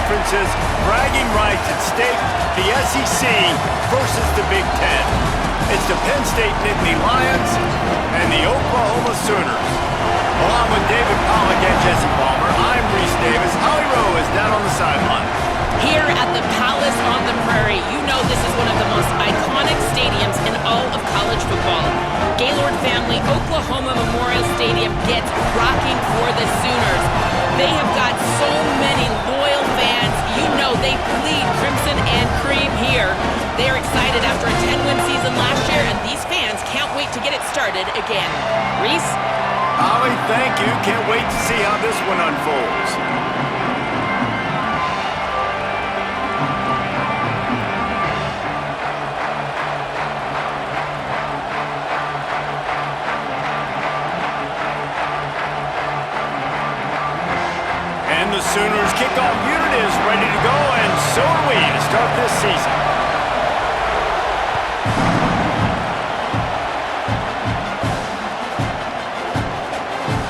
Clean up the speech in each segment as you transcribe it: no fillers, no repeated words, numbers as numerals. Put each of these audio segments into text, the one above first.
differences, bragging rights at stake, the SEC versus the Big Ten. It's the Penn State Nittany Lions and the Oklahoma Sooners. Along with David Pollack and Jesse Palmer, I'm Reese Davis. Holly Rowe is down on the sideline. Here at the Palace on the Prairie, you know this is one of the most iconic stadiums in all of college football. Gaylord family Oklahoma Memorial Stadium gets rocking for the Sooners. They have got so many loyal fans. You know they bleed crimson and cream here. They are excited after a 10-win season last year, and these fans can't wait to get it started again. Reese? Holly, thank you. Can't wait to see how this one unfolds. And the Sooners kickoff unit is ready to go, and so are we to start this season.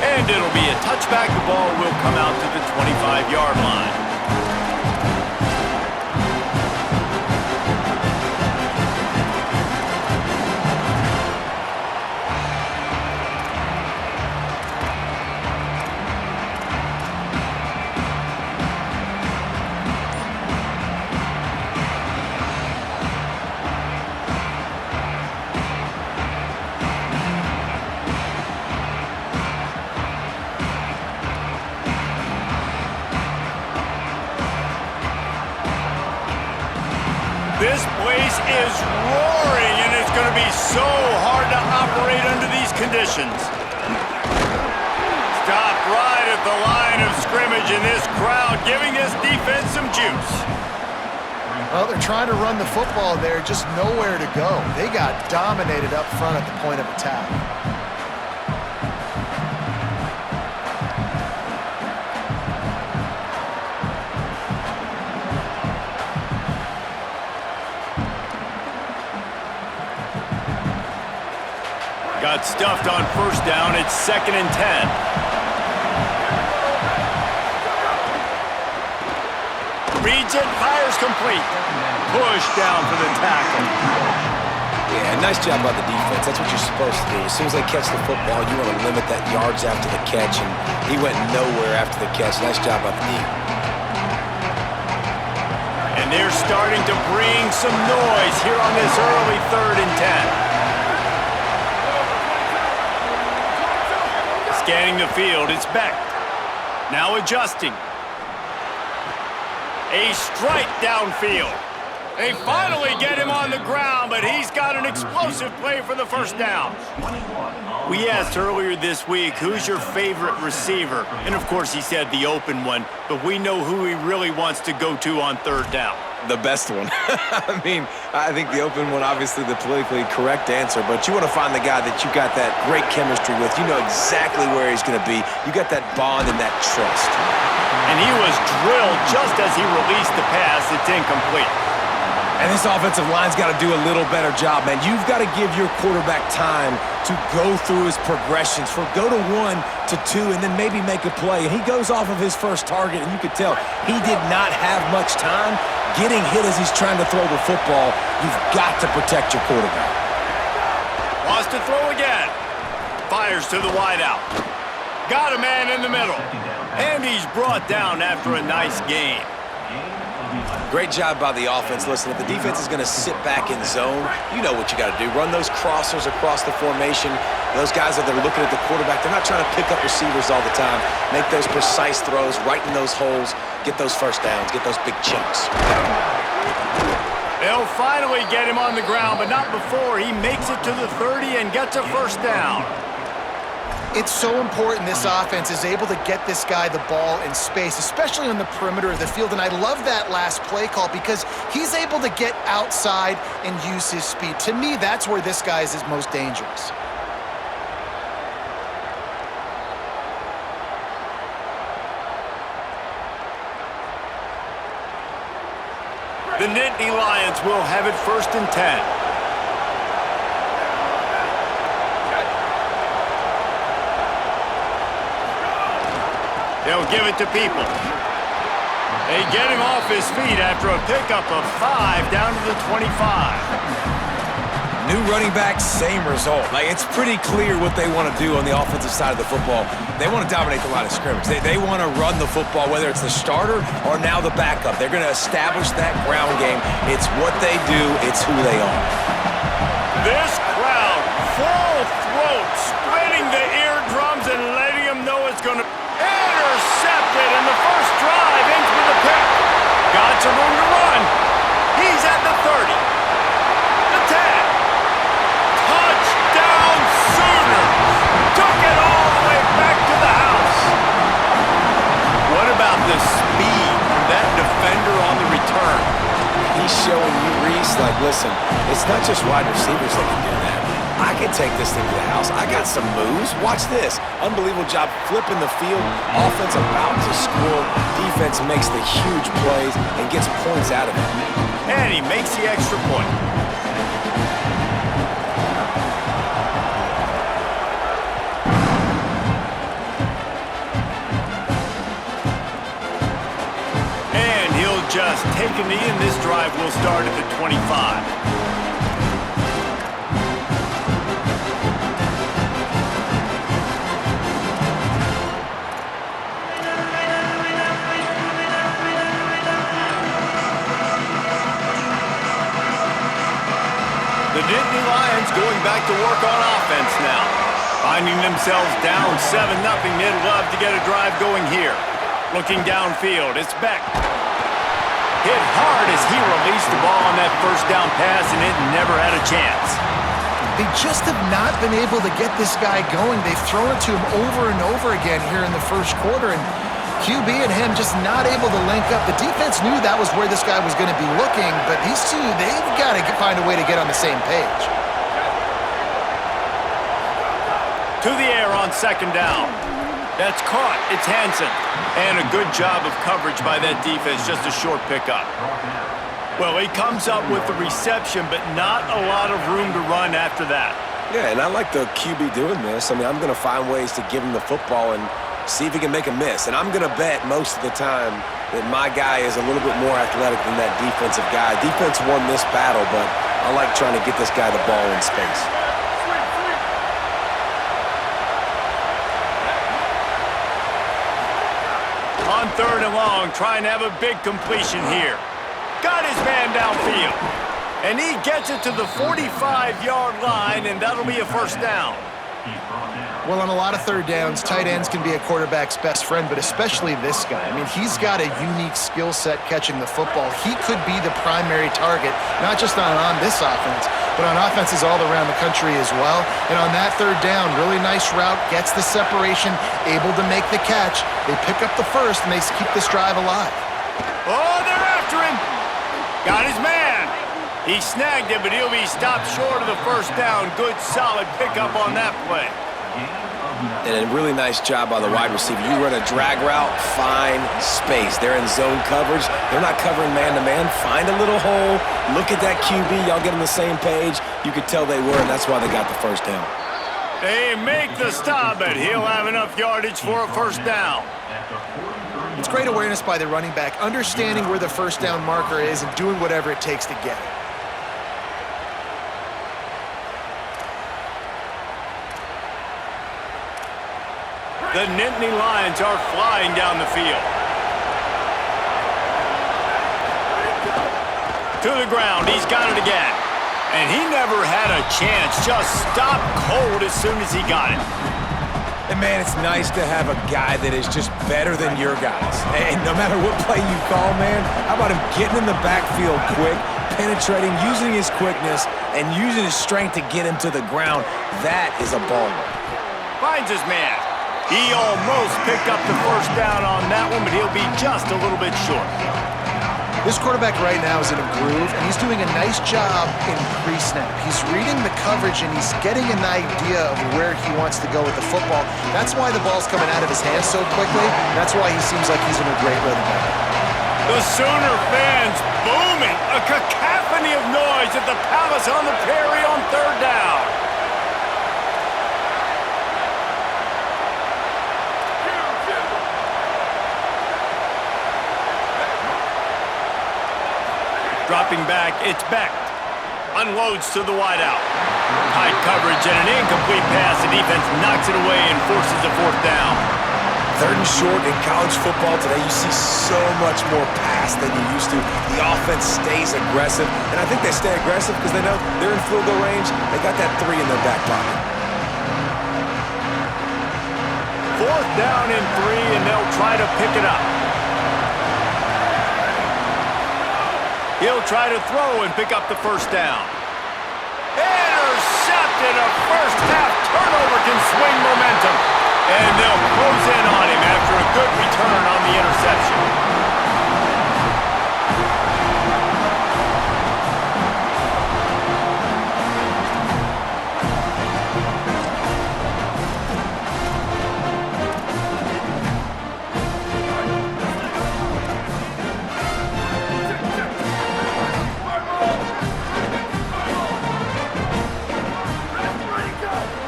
And it'll be a touchback. The ball will come out to the 25-yard line. This place is roaring, and it's going to be so hard to operate under these conditions. Stopped right at the line of scrimmage, and this crowd giving this defense some juice. Well, they're trying to run the football there, just nowhere to go. They got dominated up front at the point of attack. Got stuffed on first down. It's 2nd and 10. Reads it, fires complete. Push down for the tackle. Yeah, nice job by the defense. That's what you're supposed to do. As soon as they catch the football, you want to limit that yards after the catch, and he went nowhere after the catch. Nice job by the D. And they're starting to bring some noise here on this early 3rd and 10. Scanning the field, it's Beck. Now adjusting. A strike downfield. They finally get him on the ground, but he's got an explosive play for the first down. We asked earlier this week, who's your favorite receiver? And of course he said the open one, but we know who he really wants to go to on 3rd down. The best one. I mean, I think the open one, obviously the politically correct answer, but you want to find the guy that you got that great chemistry with. You know exactly where he's going to be. You got that bond and that trust. And he was drilled just as he released the pass. It's incomplete. And this offensive line's got to do a little better job, man. You've got to give your quarterback time to go through his progressions, for go to 1 to 2, and then maybe make a play. And he goes off of his first target, and you could tell he did not have much time getting hit as he's trying to throw the football. You've got to protect your quarterback. Wants to throw again. Fires to the wideout. Got a man in the middle. And he's brought down after a nice gain. Great job by the offense. Listen, if the defense is going to sit back in zone, you know what you got to do. Run those crossers across the formation. Those guys that are looking at the quarterback, they're not trying to pick up receivers all the time. Make those precise throws, right in those holes, get those first downs, get those big chunks. They'll finally get him on the ground, but not before he makes it to the 30 and gets a first down. It's so important this offense is able to get this guy the ball in space, especially on the perimeter of the field. And I love that last play call because he's able to get outside and use his speed. To me, that's where this guy is most dangerous. The Nittany Lions will have it 1st and 10. They'll give it to People. They get him off his feet after a pickup of 5 down to the 25. New running back, same result. Like, it's pretty clear what they want to do on the offensive side of the football. They want to dominate the line of scrimmage. They want to run the football, whether it's the starter or now the backup. They're going to establish that ground game. It's what they do. It's who they are. This crowd, full throat, splitting the eardrums and letting them know it's going to intercepted in the first drive into the pick. Got some room to run. He's at the 30. The 10. Touchdown Sooners. Took it all the way back to the house. What about the speed from that defender on the return? He's showing you, Reese, like, listen, it's not just wide receivers that can do that. I can take this thing to the house. I got some moves. Watch this. Unbelievable job flipping the field. Offense about to score. Defense makes the huge plays and gets points out of it. And he makes the extra point. And he'll just take a knee, and this drive will start at the 25. The Nittany Lions going back to work on offense now. Finding themselves down 7-0, they'd love to get a drive going here. Looking downfield, it's Beck. Hit hard as he released the ball on that first down pass, and it never had a chance. They just have not been able to get this guy going. They've thrown it to him over and over again here in the first quarter, and QB and him just not able to link up. The defense knew that was where this guy was going to be looking, but these two, they've got to find a way to get on the same page. To the air on second down. That's caught. It's Hansen. And a good job of coverage by that defense. Just a short pickup. Well, he comes up with the reception, but not a lot of room to run after that. Yeah, and I like the QB doing this. I mean, I'm going to find ways to give him the football and see if he can make a miss. And I'm going to bet most of the time that my guy is a little bit more athletic than that defensive guy. Defense won this battle, but I like trying to get this guy the ball in space. On third and long, trying to have a big completion here. Got his man downfield. And he gets it to the 45-yard line, and that'll be a first down. Well, on a lot of third downs, tight ends can be a quarterback's best friend, but especially this guy. I mean, he's got a unique skill set catching the football. He could be the primary target, not just on this offense, but on offenses all around the country as well. And on that third down, really nice route, gets the separation, able to make the catch. They pick up the first, and they keep this drive alive. Oh, they're after him. Got his man. He snagged it, but he'll be stopped short of the first down. Good, solid pickup on that play. And a really nice job by the wide receiver. You run a drag route, find space. They're in zone coverage. They're not covering man-to-man. Find a little hole. Look at that QB. Y'all get on the same page. You could tell they were, and that's why they got the first down. They make the stop, but he'll have enough yardage for a first down. It's great awareness by the running back, understanding where the first down marker is and doing whatever it takes to get it. The Nittany Lions are flying down the field. To the ground, he's got it again. And he never had a chance, just stopped cold as soon as he got it. And man, it's nice to have a guy that is just better than your guys. And no matter what play you call, man, how about him getting in the backfield quick, penetrating, using his quickness, and using his strength to get him to the ground. That is a baller. Finds his man. He almost picked up the first down on that one, but he'll be just a little bit short. This quarterback right now is in a groove, and he's doing a nice job in pre-snap. He's reading the coverage, and he's getting an idea of where he wants to go with the football. That's why the ball's coming out of his hands so quickly. That's why he seems like he's in a great rhythm now. The Sooner fans booming, a cacophony of noise at the Palace on the Prairie on third down. Stepping back, it's Beck. Unloads to the wideout. Tight coverage and an incomplete pass. The defense knocks it away and forces a fourth down. 3rd and short in college football today, you see so much more pass than you used to. The offense stays aggressive, and I think they stay aggressive because they know they're in field goal range. They got that 3 in their back pocket. 4th down and 3, and they'll try to pick it up. He'll try to throw and pick up the first down. Intercepted! A first-half turnover can swing momentum. And they'll close in on him after a good return on the interception.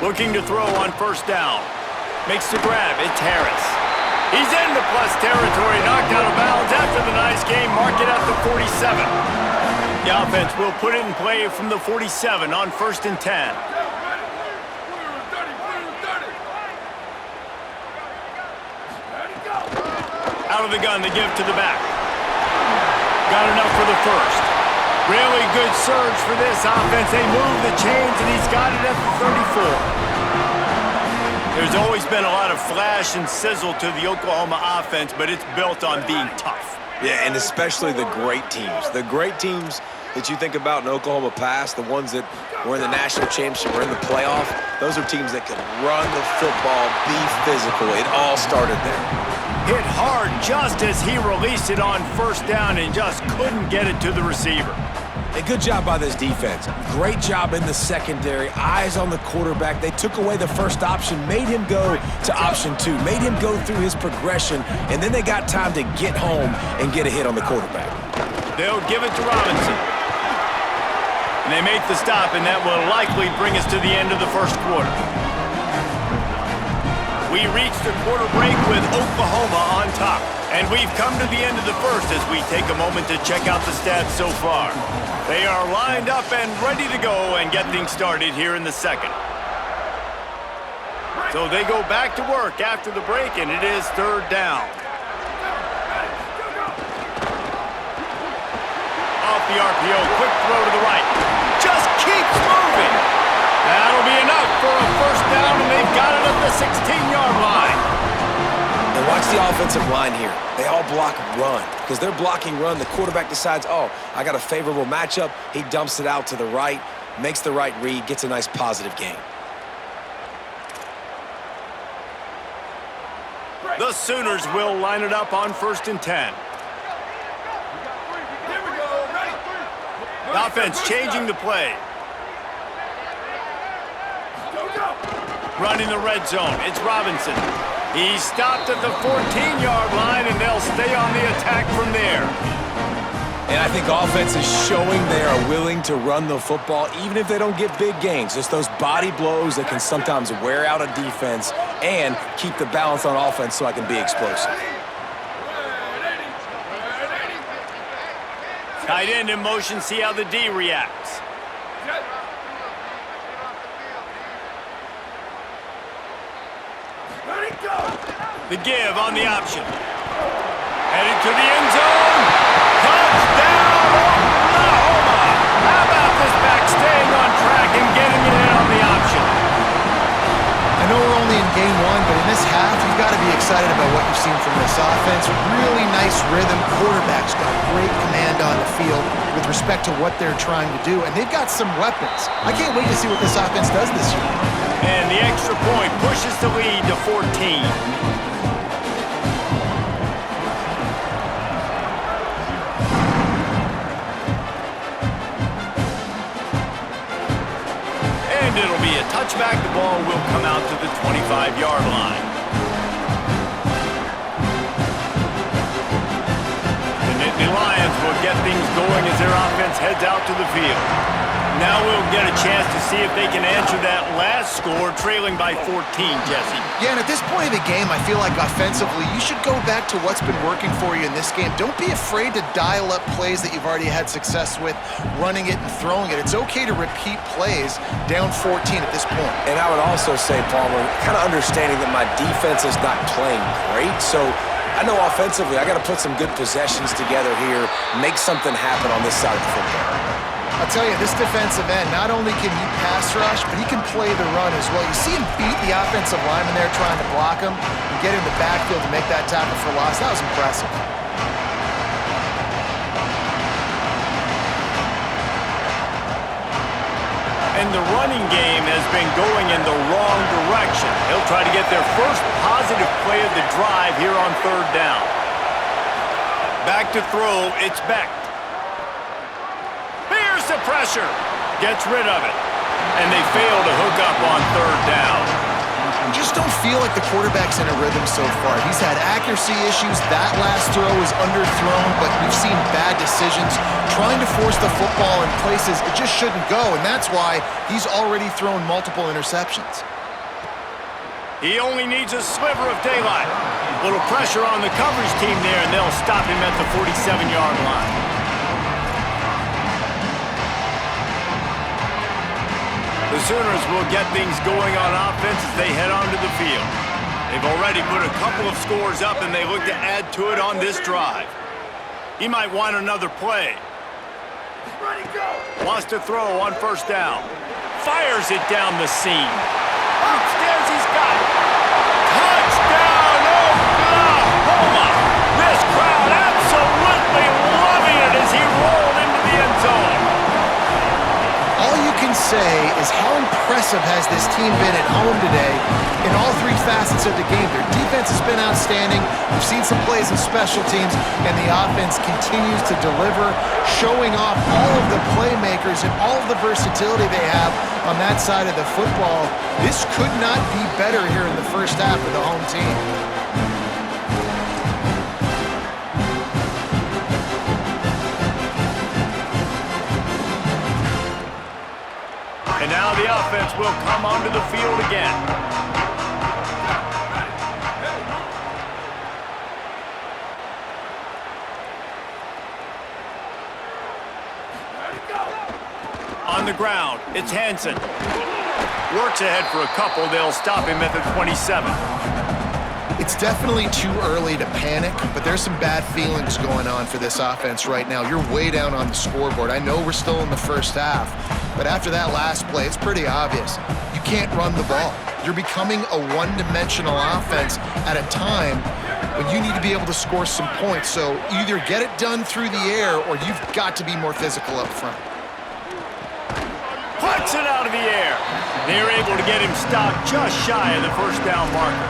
Looking to throw on first down. Makes the grab. It's Harris. He's into plus territory. Knocked out of bounds after the nice game. Mark it at the 47. The offense will put it in play from the 47 on 1st and 10. Out of the gun, the give to the back. Got enough for the first. Really good surge for this offense. They move the chains, and he's got it at the 34. There's always been a lot of flash and sizzle to the Oklahoma offense, but it's built on being tough. Yeah, and especially the great teams. The great teams that you think about in Oklahoma past, the ones that were in the national championship or in the playoff, those are teams that could run the football, be physical. It all started there. Hit hard just as he released it on first down and just couldn't get it to the receiver. A good job by this defense. Great job in the secondary. Eyes on the quarterback. They took away the first option, made him go to option 2, made him go through his progression, and then they got time to get home and get a hit on the quarterback. They'll give it to Robinson. And they make the stop, and that will likely bring us to the end of the first quarter. We reached the quarter break with Oklahoma on top. And we've come to the end of the first as we take a moment to check out the stats so far. They are lined up and ready to go and get things started here in the second. So they go back to work after the break, and it is 3rd down. Off the RPO, quick throw to the right. Just keeps moving. That'll be enough for a first down, and they've got it at the 16-yard line. And watch the offensive line here. They all block run. Because they're blocking run, the quarterback decides, oh, I got a favorable matchup. He dumps it out to the right, makes the right read, gets a nice positive gain. The Sooners will line it up on 1st and 10. The offense changing the play. Running the red zone. It's Robinson. He's stopped at the 14-yard line, and they'll stay on the attack from there. And I think offense is showing they are willing to run the football, even if they don't get big gains. Just those body blows that can sometimes wear out a defense and keep the balance on offense so I can be explosive. Tight end in motion, see how the D reacts. The give on the option. Headed to the end zone. Touchdown, Oklahoma! How about this back staying on track and getting it in on the option? I know we're only in game 1, but in this half, you've got to be excited about what you've seen from this offense. Really nice rhythm. Quarterback's got great command on the field with respect to what they're trying to do, and they've got some weapons. I can't wait to see what this offense does this year. And the extra point pushes the lead to 14. And it'll be a touchback. The ball will come out to the 25-yard line. The Nittany Lions will get things going as their offense heads out to the field. Now we'll get a chance to see if they can answer that last score, trailing by 14, Jesse. Yeah, and at this point of the game, I feel like offensively, you should go back to what's been working for you in this game. Don't be afraid to dial up plays that you've already had success with, running it and throwing it. It's okay to repeat plays down 14 at this point. And I would also say, Palmer, kind of understanding that my defense is not playing great, so I know offensively I got to put some good possessions together here, make something happen on this side of the football. I'll tell you, this defensive end, not only can he pass rush, but he can play the run as well. You see him beat the offensive lineman there trying to block him and get in the backfield to make that tackle for loss. That was impressive. And the running game has been going in the wrong direction. They'll try to get their first positive play of the drive here on third down. Back to throw, it's Beck. Here's the pressure. Gets rid of it. And they fail to hook up on third down. You just don't feel like the quarterback's in a rhythm so far. He's had accuracy issues. That last throw was underthrown, but we've seen bad decisions, trying to force the football in places it just shouldn't go, and that's why he's already thrown multiple interceptions. He only needs a sliver of daylight. A little pressure on the coverage team there, and they'll stop him at the 47-yard line. The Sooners will get things going on offense as they head onto the field. They've already put a couple of scores up, and they look to add to it on this drive. He might want another play. Wants to throw on first down. Fires it down the seam. Upstairs he's got it. Touchdown, Oklahoma! This crowd absolutely loving it as he rolled into the end zone. All you can say is how impressive has this team been at home today in all three facets of the game. Their defense has been outstanding. We've seen some plays in special teams, and the offense continues to deliver, showing off all of the playmakers and all of the versatility they have on that side of the football. This could not be better here in the first half of the home team. And now the offense will come onto the field again. On the ground, it's Hansen. Works ahead for a couple. They'll stop him at the 27. It's definitely too early to panic, but there's some bad feelings going on for this offense right now. You're way down on the scoreboard. I know we're still in the first half, but after that last play, it's pretty obvious. You can't run the ball. You're becoming a one-dimensional offense at a time when you need to be able to score some points. So either get it done through the air or you've got to be more physical up front. Puts it out of the air. They're able to get him stopped just shy of the first down marker.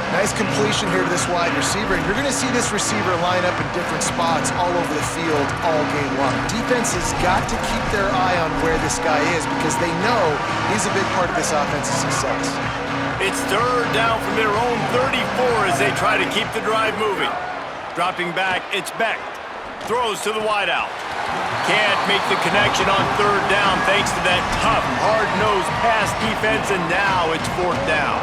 Nice completion here to this wide receiver, and you're going to see this receiver line up in different spots all over the field all game long. Defense has got to keep their eye on where this guy is because they know he's a big part of this offense's success. It's third down from their own 34 as they try to keep the drive moving. Dropping back, it's Beck. Throws to the wideout. Can't make the connection on third down thanks to that tough, hard-nosed pass defense, and now it's fourth down.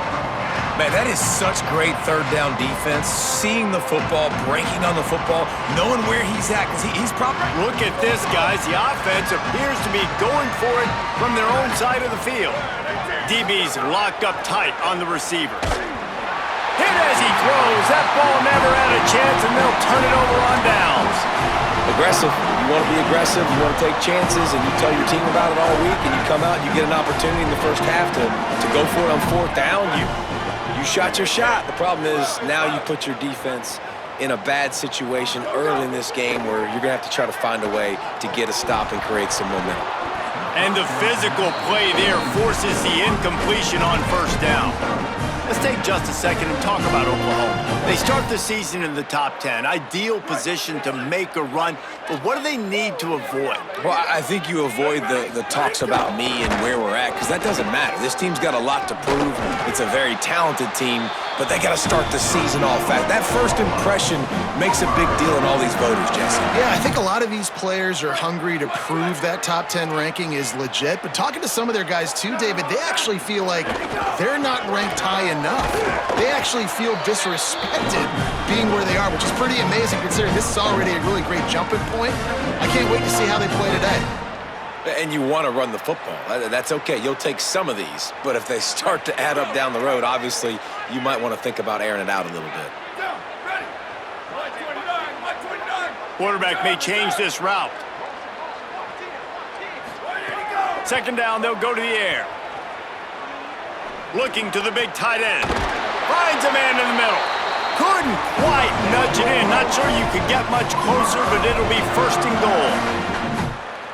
Man, that is such great third down defense. Seeing the football, breaking on the football, knowing where he's at, because he's probably... Look at this, guys. The offense appears to be going for it from their own side of the field. DB's locked up tight on the receivers. Hit as he throws. That ball never had a chance, and they'll turn it over on downs. Aggressive. You want to be aggressive. You want to take chances, and you tell your team about it all week, and you come out and you get an opportunity in the first half to go for it on fourth down. You shot your shot. The problem is now you put your defense in a bad situation early in this game where you're going to have to try to find a way to get a stop and create some momentum. And the physical play there forces the incompletion on first down. Let's take just a second and talk about Oklahoma. They start the season in the top 10, ideal position to make a run, but what do they need to avoid? Well, I think you avoid the talks about me and where we're at, because that doesn't matter. This team's got a lot to prove. It's a very talented team, but they got to start the season off fast. That first impression makes a big deal in all these voters, Jesse. Yeah, I think a lot of these players are hungry to prove that top 10 ranking is legit, but talking to some of their guys too, David, they actually feel like they're not ranked high enough. They actually feel disrespected being where they are, which is pretty amazing considering this is already a really great jumping point. I can't wait to see how they play today. And you want to run the football. That's okay. You'll take some of these. But if they start to add up down the road, obviously, you might want to think about airing it out a little bit. Quarterback may change this route. Second down, they'll go to the air. Looking to the big tight end. Finds a man in the middle. Couldn't quite nudge it in. Not sure you could get much closer, but it'll be first and goal.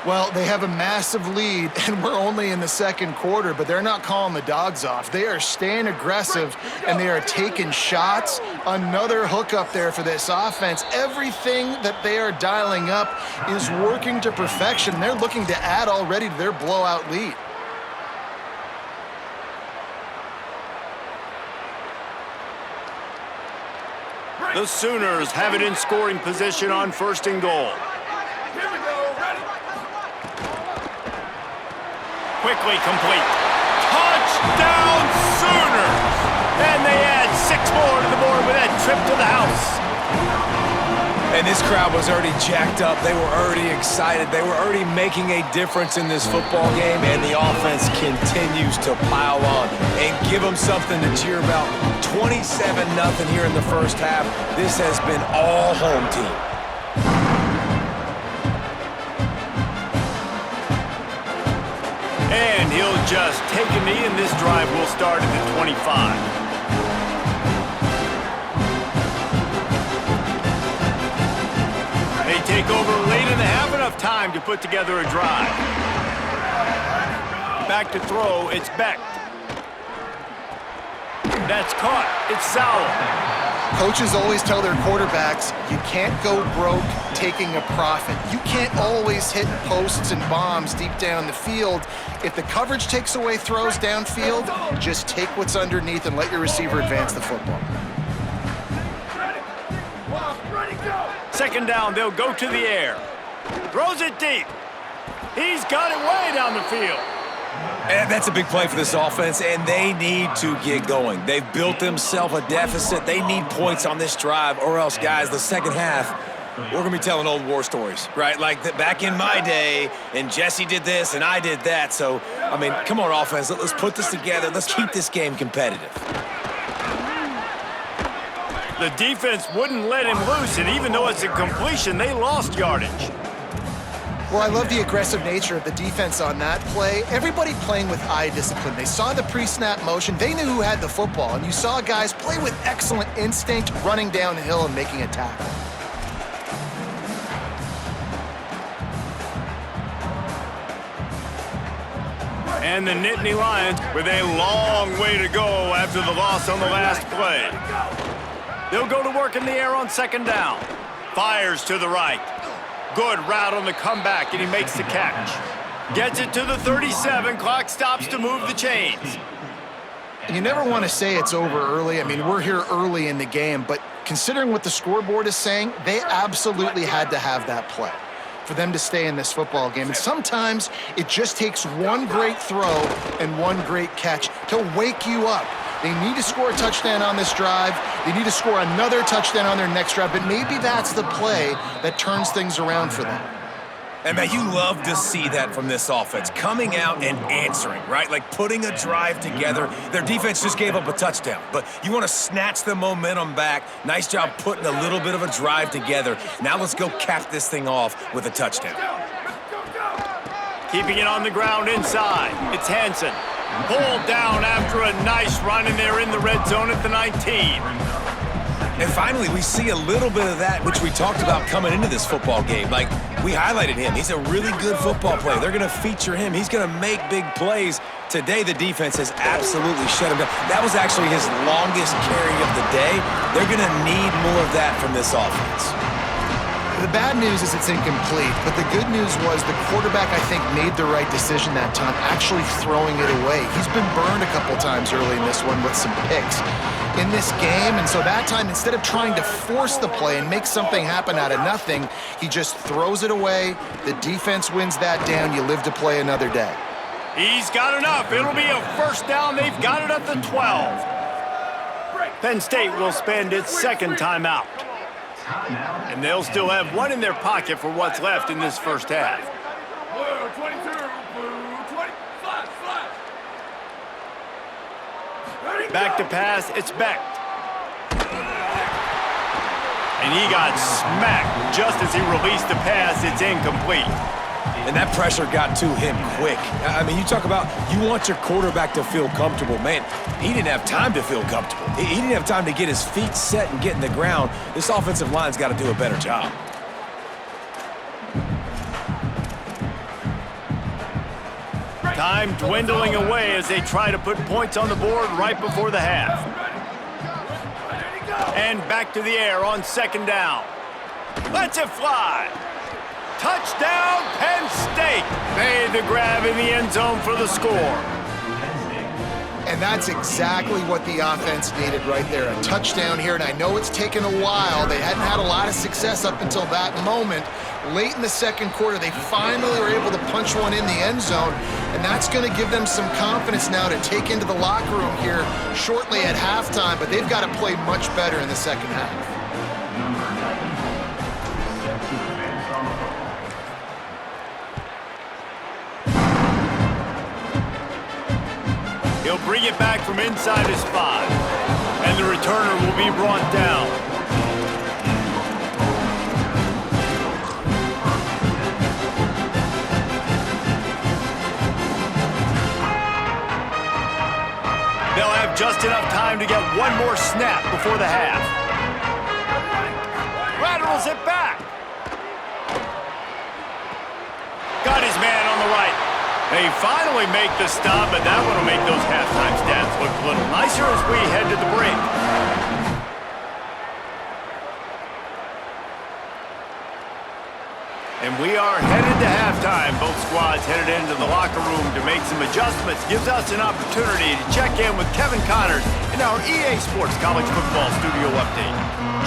Well, they have a massive lead, and we're only in the second quarter, but they're not calling the dogs off. They are staying aggressive, and they are taking shots. Another hookup there for this offense. Everything that they are dialing up is working to perfection. They're looking to add already to their blowout lead. The Sooners have it in scoring position on first and goal. Quickly complete. Touchdown Sooners! And they add 6 more to the board with that trip to the house. And this crowd was already jacked up. They were already excited. They were already making a difference in this football game, and the offense continues to pile on and give them something to cheer about. 27-0 here in the first half. This has been all home team. And he'll just take a knee, and this drive will start at the 25. They take over late in the half, enough time to put together a drive. Back to throw, it's Beck. That's caught, it's Sowell. Coaches always tell their quarterbacks, you can't go broke taking a profit. You can't always hit posts and bombs deep down the field. If the coverage takes away throws downfield, just take what's underneath and let your receiver advance the football. Second down, they'll go to the air. Throws it deep. He's got it way down the field. And that's a big play for this offense, and they need to get going. They've built themselves a deficit. They need points on this drive, or else, guys, the second half, we're going to be telling old war stories, right? Like back in my day, and Jesse did this, and I did that. So, I mean, come on, offense. Let's put this together. Let's keep this game competitive. The defense wouldn't let him loose, and even though it's a completion, they lost yardage. Well, I love the aggressive nature of the defense on that play. Everybody playing with eye discipline. They saw the pre-snap motion. They knew who had the football, and you saw guys play with excellent instinct, running downhill and making a tackle. And the Nittany Lions with a long way to go after the loss on the last play. They'll go to work in the air on second down. Fires to the right. Good route on the comeback, and he makes the catch. Gets it to the 37. Clock stops to move the chains. You never want to say it's over early. I mean, we're here early in the game, but considering what the scoreboard is saying, they absolutely had to have that play for them to stay in this football game. And sometimes it just takes one great throw and one great catch to wake you up. They need to score a touchdown on this drive. They need to score another touchdown on their next drive, but maybe that's the play that turns things around for them. And, man, you love to see that from this offense, coming out and answering, right? Like putting a drive together. Their defense just gave up a touchdown, but you want to snatch the momentum back. Nice job putting a little bit of a drive together. Now let's go cap this thing off with a touchdown. Keeping it on the ground inside. It's Hansen. Pulled down after a nice run, and they're in the red zone at the 19. And finally, we see a little bit of that, which we talked about coming into this football game. Like, We highlighted him. He's a really good football player. They're going to feature him. He's going to make big plays. Today, the defense has absolutely shut him down. That was actually his longest carry of the day. They're going to need more of that from this offense. The bad news is it's incomplete, but the good news was the quarterback, I think, made the right decision that time, actually throwing it away. He's been burned a couple times early in this one with some picks in this game, and so that time, instead of trying to force the play and make something happen out of nothing, he just throws it away. The defense wins that down. You live to play another day. He's got enough. It'll be a first down. They've got it at the 12. Penn State will spend its second timeout. And they'll still have one in their pocket for what's left in this first half. Back to pass, it's Beck. And he got smacked just as he released the pass. It's incomplete. And that pressure got to him quick. I mean, you talk about you want your quarterback to feel comfortable. Man, he didn't have time to feel comfortable. He didn't have time to get his feet set and get in the ground. This offensive line's got to do a better job. Time dwindling away as they try to put points on the board right before the half. And back to the air on second down. Lets it fly. Touchdown, Penn State. Made the grab in the end zone for the score. And that's exactly what the offense needed right there, a touchdown here. And I know it's taken a while. They hadn't had a lot of success up until that moment. Late in the second quarter, they finally were able to punch one in the end zone, and that's going to give them some confidence now to take into the locker room here shortly at halftime, but they've got to play much better in the second half. He'll bring it back from inside his 5, and the returner will be brought down. They'll have just enough time to get one more snap before the half. Laterals it back. Got his man on the right. They finally make the stop, but that one will make those halftime stats look a little nicer as we head to the break. And we are headed to halftime. Both squads headed into the locker room to make some adjustments. Gives us an opportunity to check in with Kevin Connors in our EA Sports College Football Studio Update.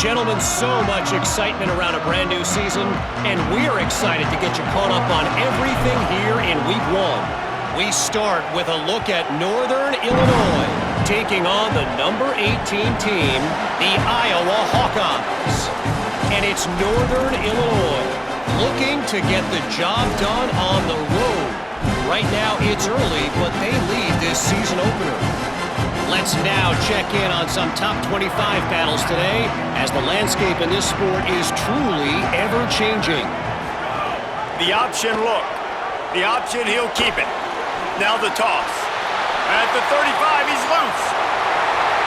Gentlemen, so much excitement around a brand new season, and we're excited to get you caught up on everything here in Week 1. We start with a look at Northern Illinois, taking on the number 18 team, the Iowa Hawkeyes. And it's Northern Illinois looking to get the job done on the road. Right now, it's early, but they lead this season opener. Let's now check in on some top 25 battles today, as the landscape in this sport is truly ever-changing. The option look. The option, he'll keep it. Now the toss. At the 35, he's loose.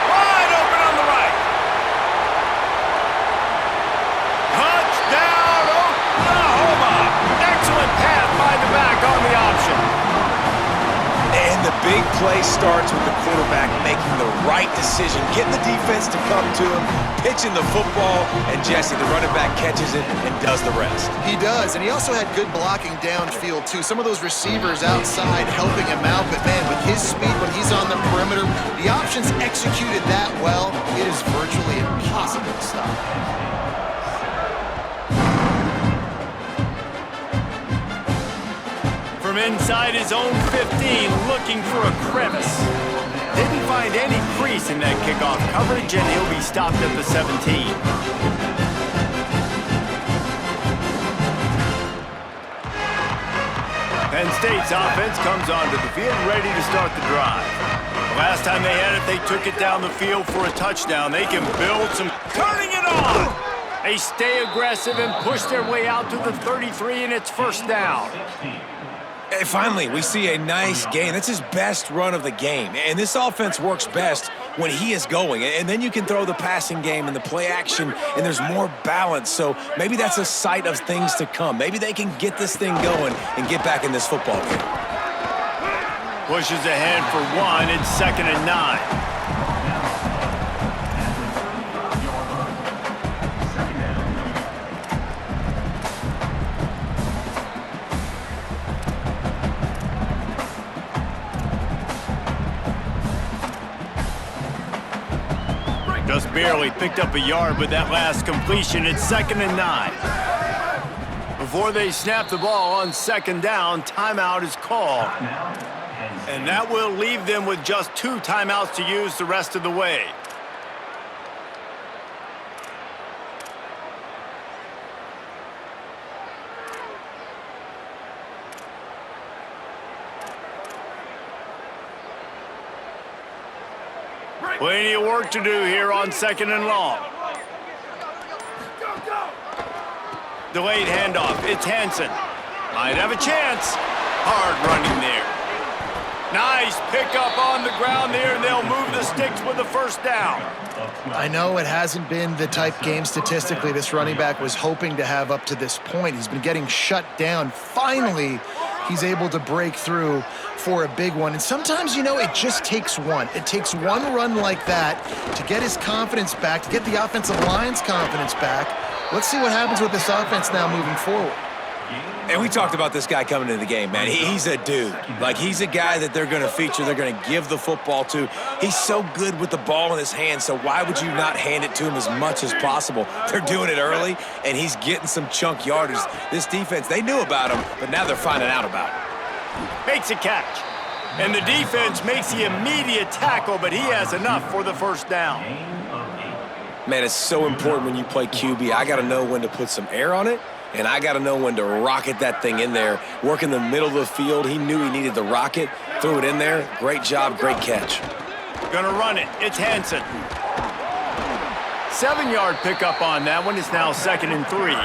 Wide open on the right. Touchdown, Oklahoma. Excellent pass by the back on the option. And the big play starts with the quarterback making the right decision, getting the defense to come to him, pitching the football, and Jesse, the running back, catches it and does the rest. He does, and he also had good blocking downfield, too. Some of those receivers outside helping him out, but, man, with his speed when he's on the perimeter, the options executed that well, it is virtually impossible to stop. From inside his own 15, looking for a crevice. Didn't find any crease in that kickoff coverage, and he'll be stopped at the 17. Penn State's offense comes onto the field, ready to start the drive. The last time they had it, they took it down the field for a touchdown. They can build some... Turning it on! They stay aggressive and push their way out to the 33, and it's first down. And finally, we see a nice gain. That's his best run of the game. And this offense works best when he is going. And then you can throw the passing game and the play action, and there's more balance. So maybe that's a sight of things to come. Maybe they can get this thing going and get back in this football game. Pushes ahead for 1. It's 2nd and 9. Just barely picked up a yard with that last completion. It's 2nd and 9. Before they snap the ball on 2nd down, timeout is called. And that will leave them with just 2 timeouts to use the rest of the way. Plenty of work to do here on 2nd and long. Delayed handoff. It's Hansen. Might have a chance. Hard running there. Nice pickup on the ground there, and they'll move the sticks with the first down. I know it hasn't been the type game statistically this running back was hoping to have up to this point. He's been getting shut down. Finally, he's able to break through for a big one. And sometimes, you know, it just takes one. It takes one run like that to get his confidence back, to get the offensive line's confidence back. Let's see what happens with this offense now moving forward. And we talked about this guy coming into the game, man. He's a dude. Like, he's a guy that they're going to feature, they're going to give the football to. He's so good with the ball in his hand, so why would you not hand it to him as much as possible? They're doing it early, and he's getting some chunk yardage. This defense, they knew about him, but now they're finding out about him. Makes a catch. And the defense makes the immediate tackle, but he has enough for the first down. Man, it's so important when you play QB. I got to know when to put some air on it, and I got to know when to rocket that thing in there. Work in the middle of the field. He knew he needed the rocket. Threw it in there. Great job, great catch. Gonna run it. It's Hansen. 7-yard pickup on that one. It's now 2nd and 3.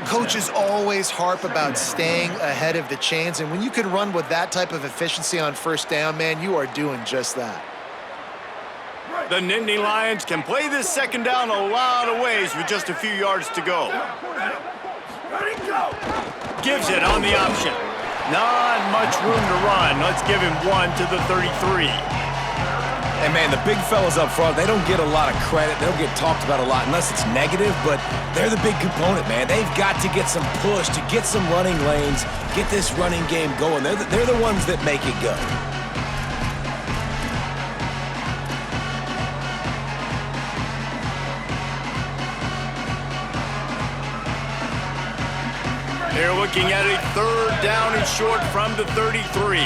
Coaches always harp about staying ahead of the chains, and when you can run with that type of efficiency on first down, man, you are doing just that. The Nittany Lions can play this 2nd down a lot of ways with just a few yards to go. Gives it on the option. Not much room to run. Let's give him 1 to the 33. And, man, the big fellas up front, they don't get a lot of credit. They don't get talked about a lot unless it's negative, but they're the big component, man. They've got to get some push, to get some running lanes, get this running game going. They're the ones that make it go. They're looking at a 3rd down and short from the 33.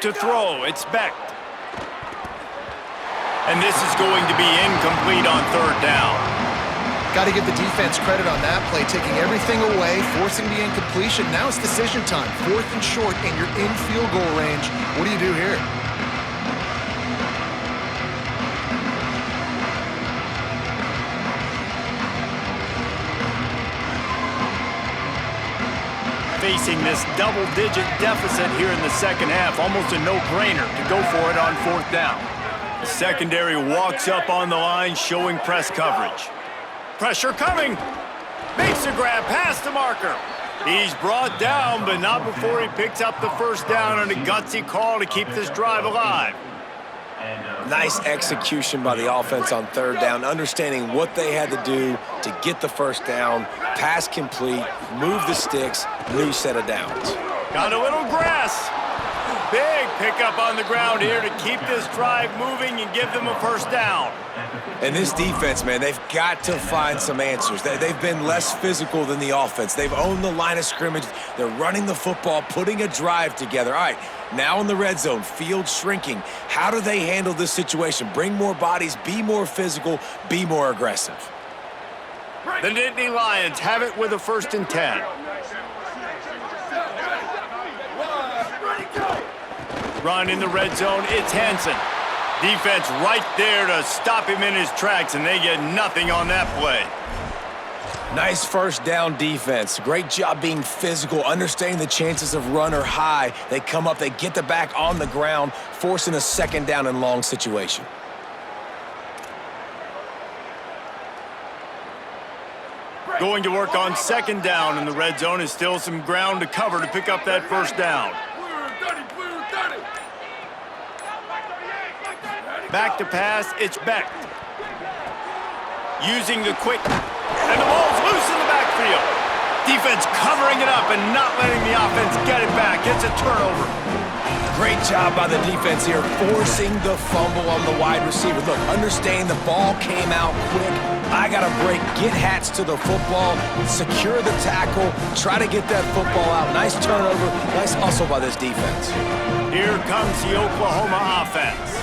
To throw, it's Beck. And this is going to be incomplete on 3rd down. Got to give the defense credit on that play, taking everything away, forcing the incompletion. Now it's decision time. 4th and short, and you're in field goal range. What do you do here? Facing this double-digit deficit here in the 2nd half, almost a no-brainer to go for it on 4th down. The secondary walks up on the line, showing press coverage. Pressure coming. Makes a grab past the marker. He's brought down, but not before he picks up the first down on a gutsy call to keep this drive alive. Nice execution by the offense on 3rd down, understanding what they had to do to get the first down, pass complete, move the sticks, new set of downs. Got a little grass. Big pickup on the ground here to keep this drive moving and give them a first down. And this defense, man, they've got to find some answers. They've been less physical than the offense. They've owned the line of scrimmage. They're running the football, putting a drive together. All right, now in the red zone, field shrinking. How do they handle this situation? Bring more bodies, be more physical, be more aggressive. The Nittany Lions have it with a 1st and 10. Run in the red zone, it's Hansen. Defense right there to stop him in his tracks, and they get nothing on that play. Nice first down defense. Great job being physical, understanding the chances of run or high. They come up, they get the back on the ground, forcing a second down and long situation. Going to work on second down in the red zone is still some ground to cover to pick up that first down. Back to pass, it's Beck. Using the quick, and the ball's loose in the backfield. Defense covering it up and not letting the offense get it back. It's a turnover. Great job by the defense here, forcing the fumble on the wide receiver. Look, understand the ball came out quick. I got to break, get hats to the football, secure the tackle, try to get that football out. Nice turnover, nice hustle by this defense. Here comes the Oklahoma offense.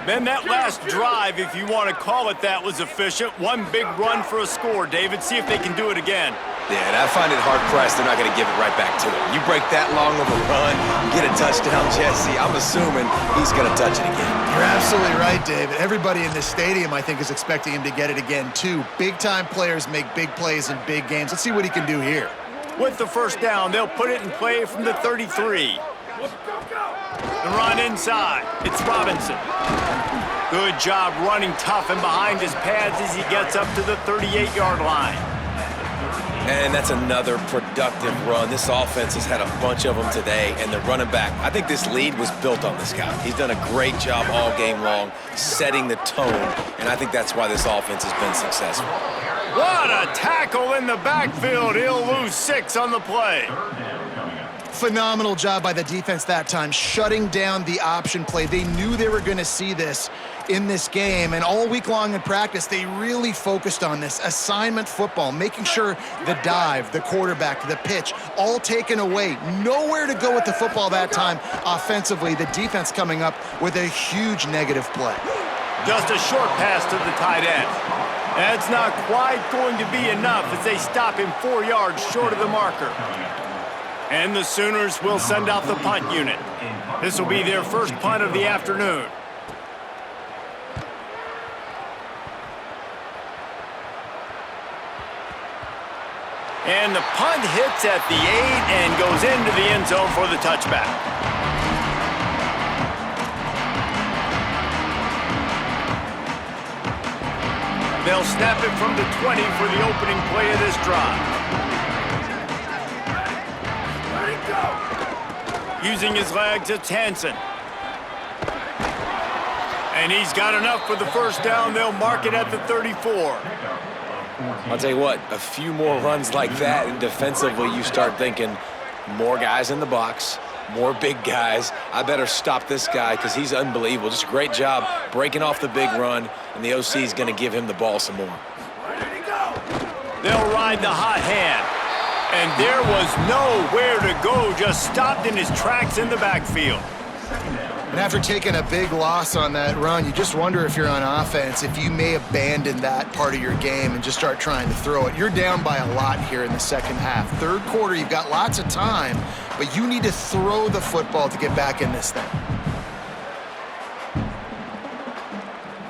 Then that last drive, if you want to call it that, was efficient. One big run for a score, David. See if they can do it again. Yeah, and I find it hard-pressed they're not going to give it right back to him. You break that long of a run, get a touchdown, Jesse, I'm assuming he's going to touch it again. You're absolutely right, David. Everybody in this stadium, I think, is expecting him to get it again, too. Big-time players make big plays in big games. Let's see what he can do here. With the first down, they'll put it in play from the 33. The run inside. It's Robinson. Good job running tough and behind his pads as he gets up to the 38-yard line. And that's another productive run. This offense has had a bunch of them today, and they're running back. I think this lead was built on this guy. He's done a great job all game long, setting the tone, and I think that's why this offense has been successful. What a tackle in the backfield. He'll lose 6 on the play. Phenomenal job by the defense that time, shutting down the option play. They knew they were going to see this in this game, and all week long in practice, they really focused on this assignment football, making sure the dive, the quarterback, the pitch, all taken away. Nowhere to go with the football that time offensively. The defense coming up with a huge negative play. Just a short pass to the tight end. That's not quite going to be enough as they stop him 4 yards short of the marker. And the Sooners will send out the punt unit. This will be their first punt of the afternoon. And the punt hits at the 8 and goes into the end zone for the touchback. They'll snap it from the 20 for the opening play of this drive. Using his legs, it's Hansen. And he's got enough for the first down. They'll mark it at the 34. I'll tell you what, a few more runs like that, and defensively you start thinking more guys in the box, more big guys. I better stop this guy because he's unbelievable. Just a great job breaking off the big run, and the OC is going to give him the ball some more. They'll ride the hot hand. And there was nowhere to go, just stopped in his tracks in the backfield. And after taking a big loss on that run, you just wonder if you're on offense, if you may abandon that part of your game and just start trying to throw it. You're down by a lot here in the second half. Third quarter, you've got lots of time, but you need to throw the football to get back in this thing.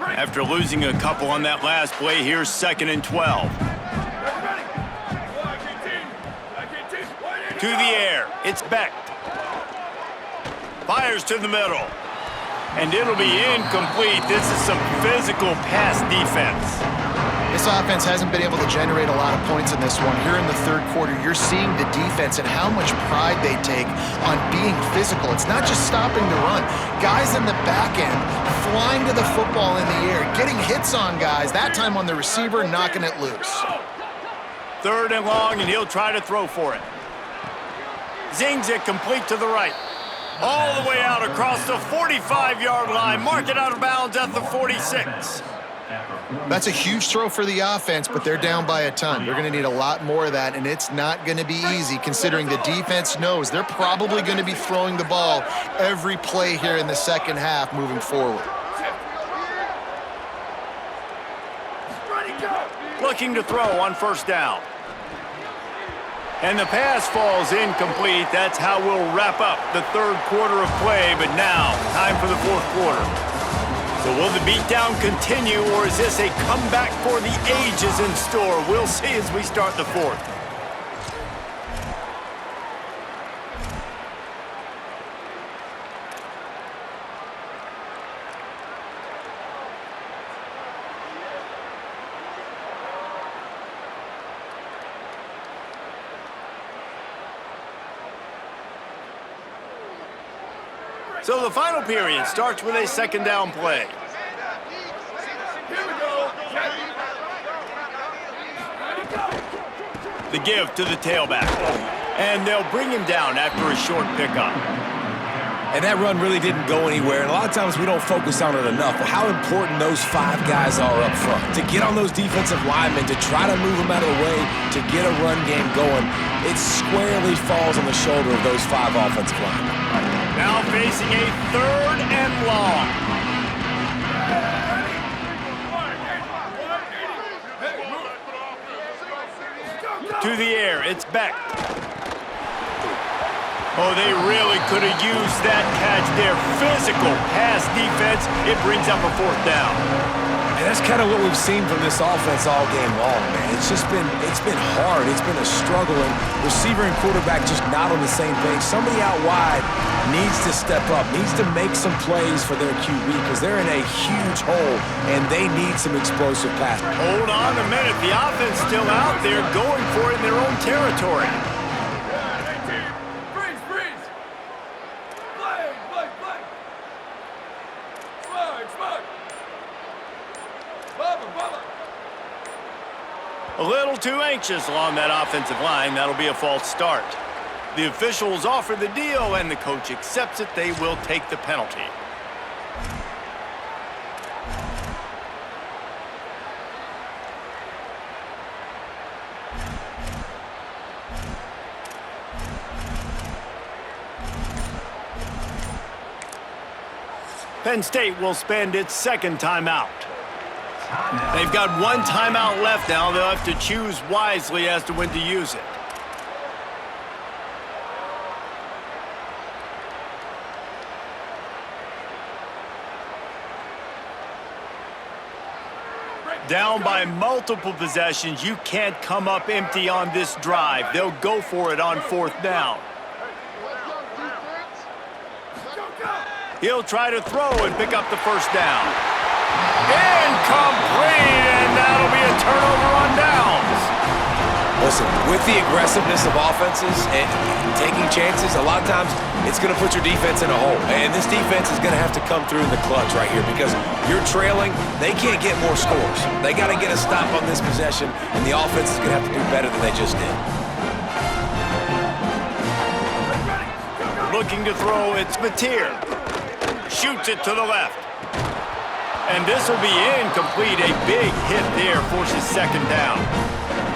After losing a couple on that last play, here's 2nd and 12. To the air, it's Beck. Fires to the middle. And it'll be incomplete. This is some physical pass defense. This offense hasn't been able to generate a lot of points in this one. Here in the third quarter, you're seeing the defense and how much pride they take on being physical. It's not just stopping the run. Guys in the back end flying to the football in the air, getting hits on guys, that time on the receiver, knocking it loose. 3rd and long, and he'll try to throw for it. Zings it complete to the right. All the way out across the 45-yard line. Mark it out of bounds at the 46. That's a huge throw for the offense, but they're down by a ton. They're going to need a lot more of that, and it's not going to be easy considering the defense knows they're probably going to be throwing the ball every play here in the second half moving forward. Looking to throw on first down. And the pass falls incomplete. That's how we'll wrap up the third quarter of play. But now, time for the fourth quarter. So will the beatdown continue, or is this a comeback for the ages in store? We'll see as we start the fourth. So the final period starts with a second down play. The give to the tailback. And they'll bring him down after a short pickup. And that run really didn't go anywhere. And a lot of times we don't focus on it enough. But how important those 5 guys are up front. To get on those defensive linemen, to try to move them out of the way, to get a run game going, it squarely falls on the shoulder of those 5 offensive linemen. Now facing a 3rd and long. To the air, it's Beck. Oh, they really could have used that catch there. Physical pass defense. It brings up a 4th down. And that's kind of what we've seen from this offense all game long, man. It's been hard. It's been a struggle, and receiver and quarterback just not on the same page. Somebody out wide needs to step up, needs to make some plays for their QB because they're in a huge hole, and they need some explosive pass. Hold on a minute. The offense still out there going for it in their own territory. A little too anxious along that offensive line. That'll be a false start. The officials offer the deal, and the coach accepts it. They will take the penalty. Penn State will spend its 2nd timeout. They've got 1 timeout left now. They'll have to choose wisely as to when to use it. Down by multiple possessions, you can't come up empty on this drive. They'll go for it on 4th down. He'll try to throw and pick up the 1st down. Incomplete, and that'll be a turnover on downs. Listen, with the aggressiveness of offenses and taking chances, a lot of times it's going to put your defense in a hole. And this defense is going to have to come through in the clutch right here because you're trailing. They can't get more scores. They got to get a stop on this possession, and the offense is going to have to do better than they just did. Looking to throw, it's Mateer. Shoots it to the left. And this will be incomplete. A big hit there forces 2nd down.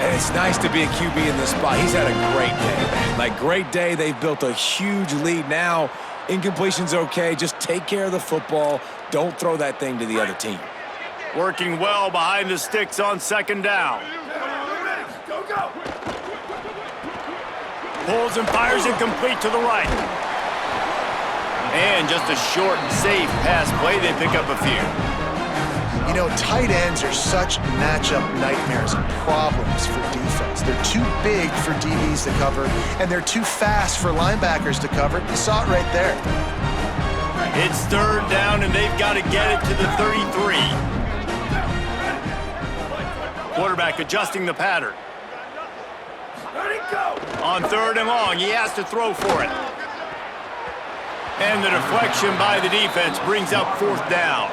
And it's nice to be a QB in this spot. He's had a great day, man. Like, great day. They've built a huge lead now. Incompletion's okay. Just take care of the football. Don't throw that thing to the other team. Working well behind the sticks on 2nd down. Pulls and fires it complete to the right. And just a short and safe pass play. They pick up a few. You know, tight ends are such matchup nightmares and problems for defense. They're too big for DBs to cover, and they're too fast for linebackers to cover. You saw it right there. It's 3rd down, and they've got to get it to the 33. Quarterback adjusting the pattern. On 3rd and long, he has to throw for it. And the deflection by the defense brings up 4th down.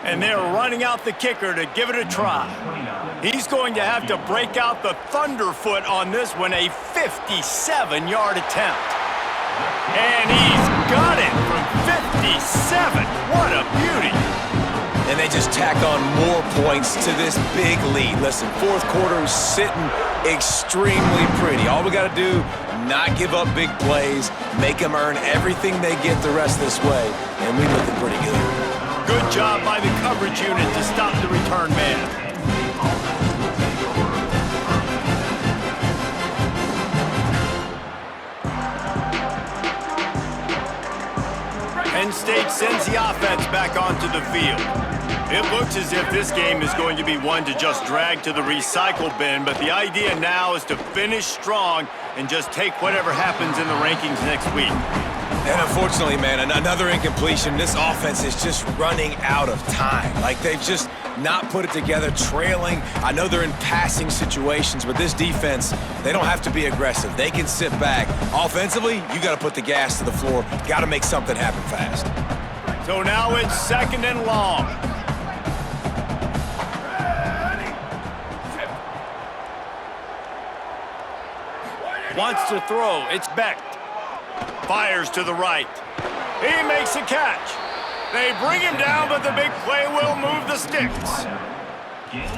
And they're running out the kicker to give it a try. He's going to have to break out the thunderfoot on this one, a 57-yard attempt. And he's got it from 57. What a beauty. And they just tack on more points to this big lead. Listen, 4th quarter is sitting extremely pretty. All we got to do, not give up big plays, make them earn everything they get the rest of this way, and we're looking pretty good. Good job by the coverage unit to stop the return man. Penn State sends the offense back onto the field. It looks as if this game is going to be one to just drag to the recycle bin, but the idea now is to finish strong and just take whatever happens in the rankings next week. And unfortunately, man, another incompletion. This offense is just running out of time. Like, they've just not put it together, trailing. I know they're in passing situations, but this defense, they don't have to be aggressive. They can sit back. Offensively, you got to put the gas to the floor. Got to make something happen fast. So now it's 2nd and long. Wants to throw. It's Beck. Fires to the right. He makes a catch. They bring him down, but the big play will move the sticks.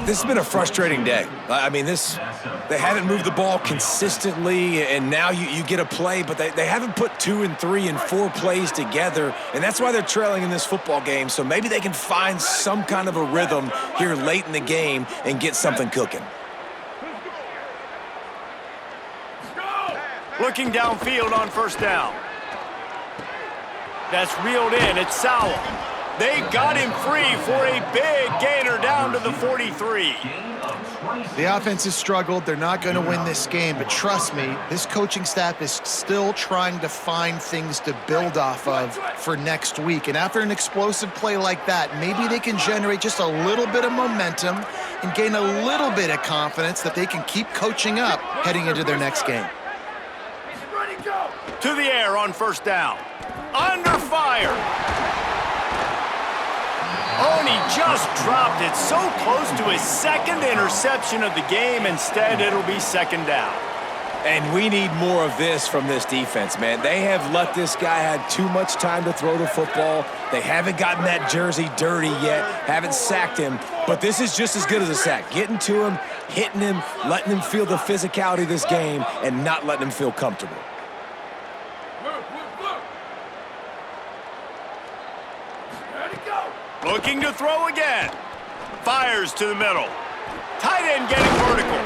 This has been a frustrating day. I mean, they haven't moved the ball consistently, and now you get a play, but they haven't put 2 and 3 and 4 plays together, and that's why they're trailing in this football game. So maybe they can find some kind of a rhythm here late in the game and get something cooking. Looking downfield on 1st down. That's reeled in. It's Sowell. They got him free for a big gainer down to the 43. The offense has struggled. They're not going to win this game, but trust me, this coaching staff is still trying to find things to build off of for next week. And after an explosive play like that, maybe they can generate just a little bit of momentum and gain a little bit of confidence that they can keep coaching up heading into their next game. To the air on 1st down. Under fire. Oh, and he just dropped it so close to his 2nd interception of the game. Instead, it'll be 2nd down. And we need more of this from this defense, man. They have let this guy have too much time to throw the football. They haven't gotten that jersey dirty yet, haven't sacked him. But this is just as good as a sack. Getting to him, hitting him, letting him feel the physicality of this game, and not letting him feel comfortable. Looking to throw again. Fires to the middle. Tight end getting vertical.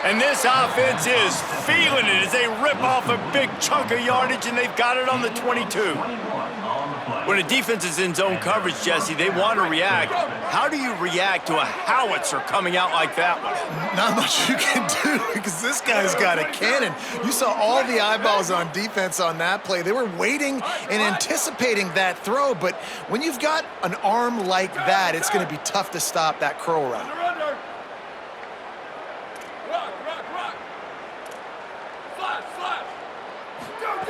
And this offense is feeling it as they rip off a big chunk of yardage, and they've got it on the 22. When a defense is in zone coverage, Jesse, they want to react. How do you react to a howitzer coming out like that one? Not much you can do because this guy's got a cannon. You saw all the eyeballs on defense on that play. They were waiting and anticipating that throw, but when you've got an arm like that, it's going to be tough to stop that curl run.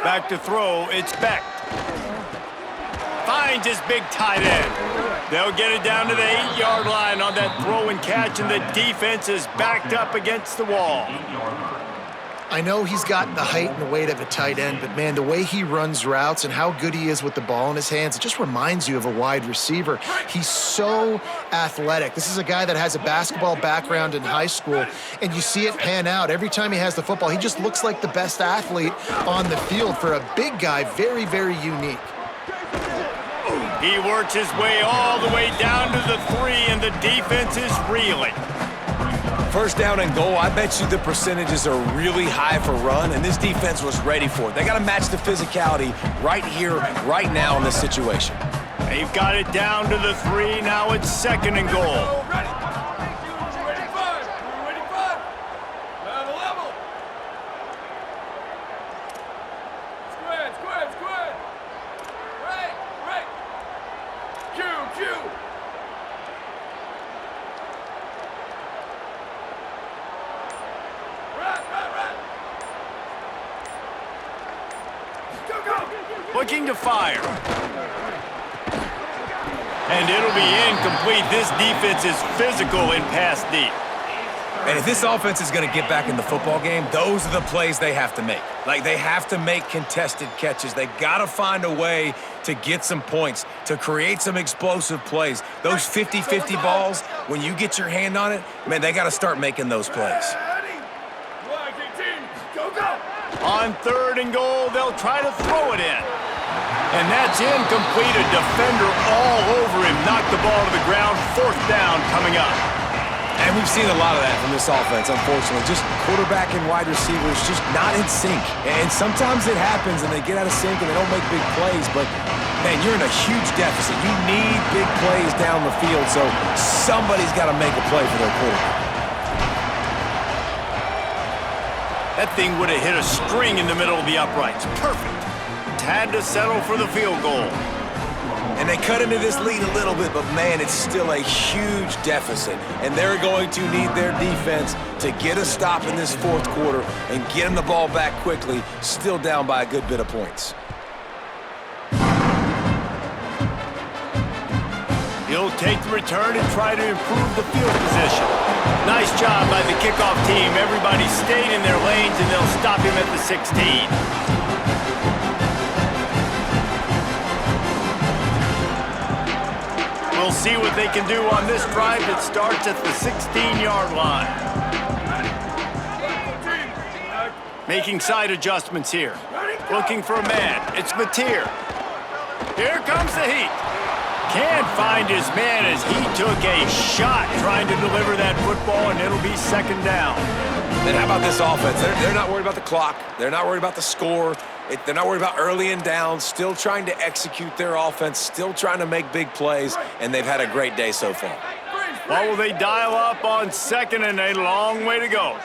Back to throw, it's Beck. Finds his big tight end. They'll get it down to the 8-yard line on that throw and catch, and the defense is backed up against the wall. I know he's got the height and the weight of a tight end, but man, the way he runs routes and how good he is with the ball in his hands, it just reminds you of a wide receiver. He's so athletic. This is a guy that has a basketball background in high school, and you see it pan out. Every time he has the football, he just looks like the best athlete on the field. For a big guy, very, very unique. He works his way all the way down to the 3, and the defense is reeling. 1st down and goal, I bet you the percentages are really high for run, and this defense was ready for it. They got to match the physicality right here, right now in this situation. They've got it down to the 3. Now it's 2nd and goal. Looking to fire. And it'll be incomplete. This defense is physical and pass deep. And if this offense is going to get back in the football game, those are the plays they have to make. Like, they have to make contested catches. They got to find a way to get some points, to create some explosive plays. Those 50-50 balls, when you get your hand on it, man, they got to start making those plays. On 3rd and goal, they'll try to throw it in. And that's incomplete. A defender all over him. Knocked the ball to the ground. 4th down coming up. And we've seen a lot of that from this offense, unfortunately. Just quarterback and wide receivers just not in sync. And sometimes it happens and they get out of sync and they don't make big plays. But Man, you're in a huge deficit. You need big plays down the field, so somebody's got to make a play for their quarterback. That thing would have hit a string in the middle of the uprights. Perfect. Had to settle for the field goal. And they cut into this lead a little bit, but man, it's still a huge deficit. And they're going to need their defense to get a stop in this fourth quarter and get them the ball back quickly, still down by a good bit of points. He'll take the return and try to improve the field position. Nice job by the kickoff team. Everybody stayed in their lanes, and they'll stop him at the 16. We'll see what they can do on this drive that starts at the 16-yard line. Making side adjustments here. Looking for a man. It's Mateer. Here comes the heat. Can't find his man as he took a shot trying to deliver that football, and it'll be second down. Then how about this offense? They're not worried about the clock. They're not worried about the score. They're not worried about early and down. Still trying to execute their offense. Still trying to make big plays, and they've had a great day so far. Well, will they dial up on second, and a long way to go.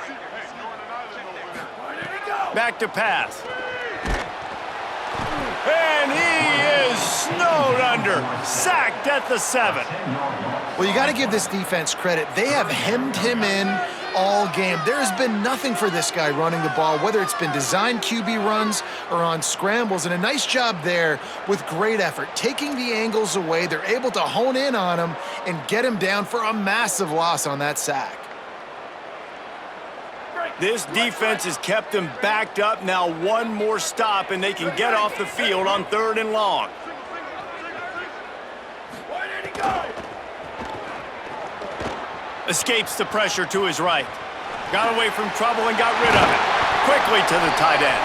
Back to pass. And he is snowed under. Sacked at the 7. Well, you got to give this defense credit. They have hemmed him in all game. There has been nothing for this guy running the ball, whether it's been designed QB runs or on scrambles, and a nice job there with great effort. Taking the angles away, they're able to hone in on him and get him down for a massive loss on that sack. This defense has kept them backed up. Now one more stop, and they can get off the field on 3rd and long. Escapes the pressure to his right. Got away from trouble and got rid of it. Quickly to the tight end.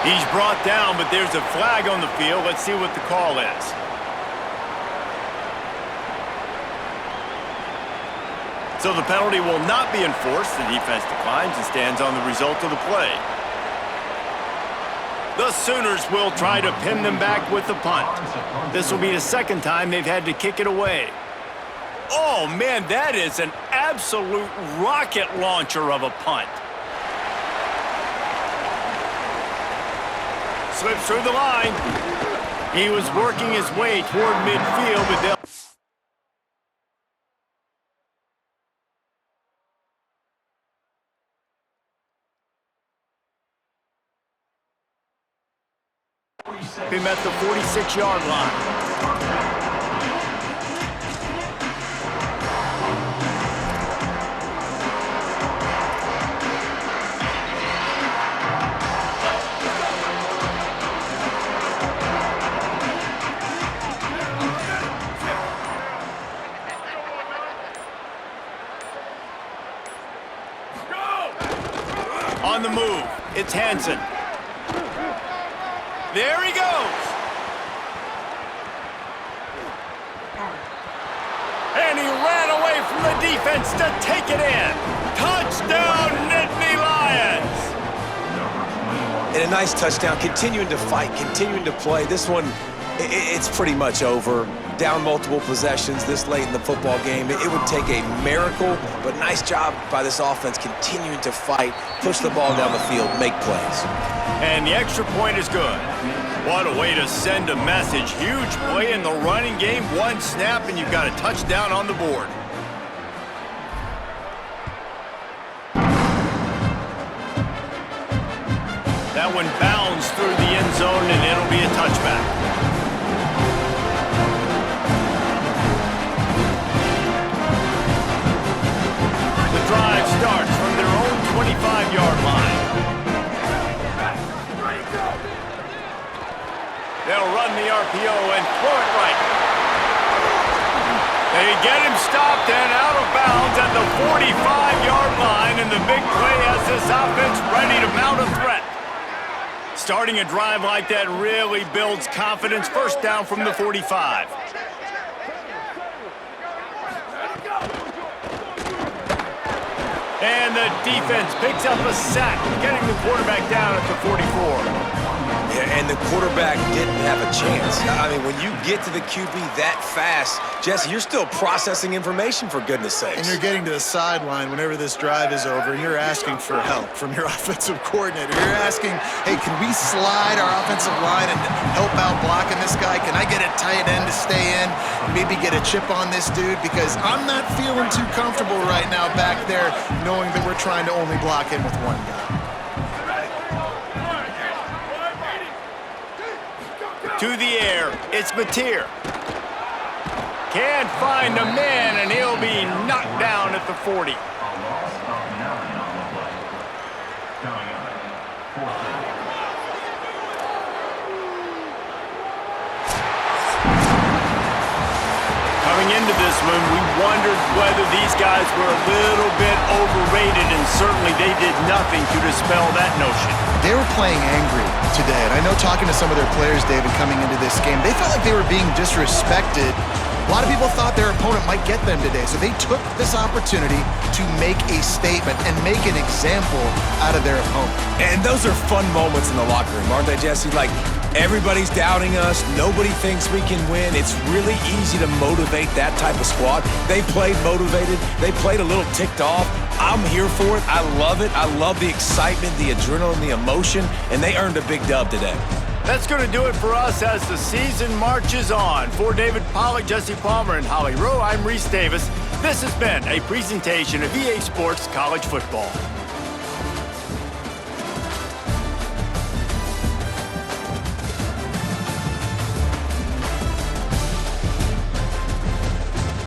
He's brought down, but there's a flag on the field. Let's see what the call is. So the penalty will not be enforced. The defense declines and stands on the result of the play. The Sooners will try to pin them back with the punt. This will be the second time they've had to kick it away. Oh, man, that is an absolute rocket launcher of a punt. Slips through the line. He was working his way toward midfield, but they'll... him at the 46-yard line. On the move, it's Hansen. There he goes. And he ran away from the defense to take it in. Touchdown, Nittany Lions. And a nice touchdown, continuing to fight, continuing to play. This one, it's pretty much over. Down multiple possessions this late in the football game. It would take a miracle, but nice job by this offense continuing to fight, push the ball down the field, make plays. And the extra point is good. What a way to send a message. Huge play in the running game. One snap, and you've got a touchdown on the board. That one bounds through the end zone, and it'll be a touchback. Drive starts from their own 25-yard line. They'll run the RPO and throw it right. They get him stopped and out of bounds at the 45-yard line, and the big play has this offense ready to mount a threat. Starting a drive like that really builds confidence. First down from the 45. And the defense picks up a sack, getting the quarterback down at the 44. Yeah, and the quarterback didn't have a chance. I mean, when you get to the QB that fast, Jesse, you're still processing information, for goodness sakes. And you're getting to the sideline whenever this drive is over, and you're asking for help from your offensive coordinator. You're asking, hey, can we slide our offensive line and help out blocking this guy? Can I get a tight end to stay in, maybe get a chip on this dude? Because I'm not feeling too comfortable right now back there knowing that we're trying to only block him with one guy. To the air, it's Mateer. Can't find a man, and he'll be knocked down at the 40. Coming into this one, we wondered whether these guys were a little bit overrated, and certainly they did nothing to dispel that notion. They were playing angry today, and I know talking to some of their players, David, coming into this game, they felt like they were being disrespected. A lot of people thought their opponent might get them today, so they took this opportunity to make a statement and make an example out of their opponent. And those are fun moments in the locker room, aren't they, Jesse? Like, everybody's doubting us. Nobody thinks we can win. It's really easy to motivate that type of squad. They played motivated. They played a little ticked off. I'm here for it. I love it. I love the excitement, the adrenaline, the emotion, and they earned a big dub today. That's going to do it for us as the season marches on. For David Pollack, Jesse Palmer, and Holly Rowe, I'm Reese Davis. This has been a presentation of EA Sports College Football.